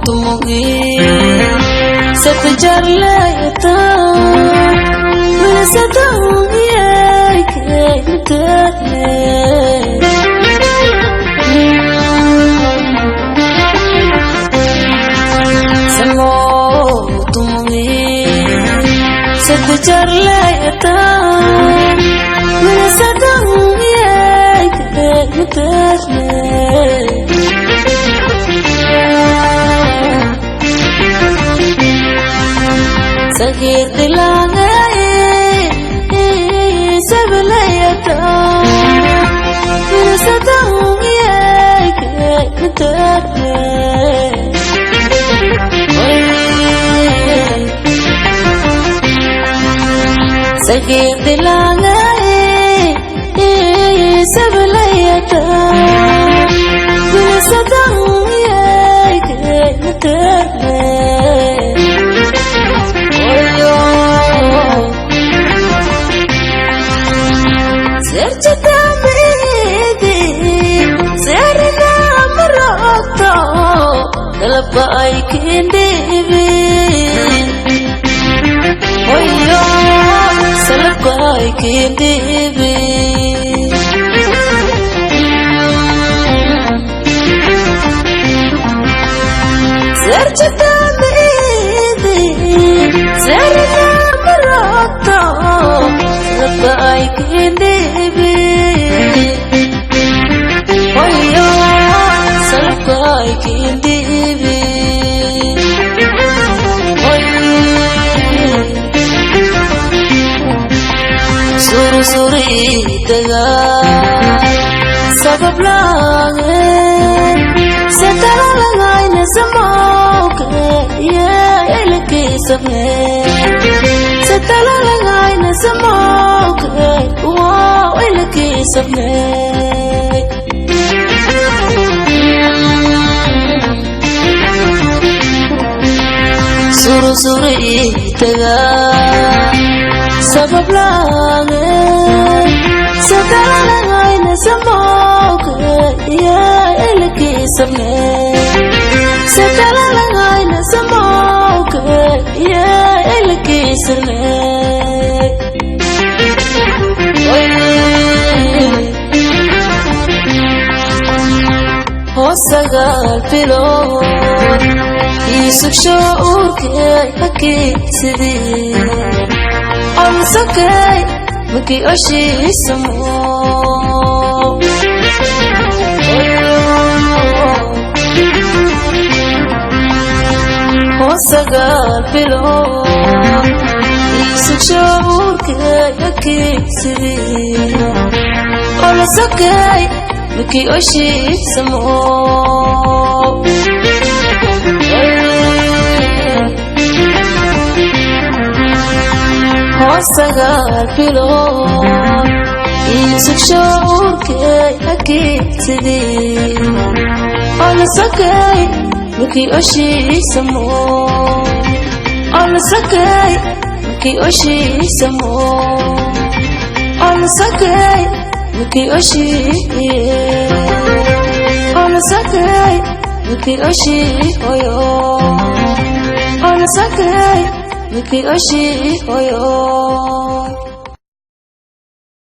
تموي ستجر لايتا من ستهم ياك سمو تموي ستجر لايتا من ستهم ياك صغير دلاني سبليتا فرصتهم ياك صغير دلاني سبليتا فرصتهم ياك Lepai kindevi, oh yo, selepai kindevi. Sercita midi, serna merata, lepai kindevi, oh yo, selepai kindevi. Suri tegar sabab langit setara langai na semok ya elki sabne setara langai na semok wow elki sabne suri tegar sabab langit setara langai na semok ya elki sabne setara langai na semok ya elki sabne hosagal pilot isuk shuur ke hakik sidi I'm so good, Muki Oshi Samo. Hosagal Pilo, Isuk Kayaki Siri. I'm so good, Muki Oshi Samo. Hosagal pilot isuk shuur kay hakik sidi Alla sakay muki oshi samo Alla sakay muki oshi samo Alla sakay muki oshi Alla sakay muki oshi oyo Alla sakay Muki Oshi Oyo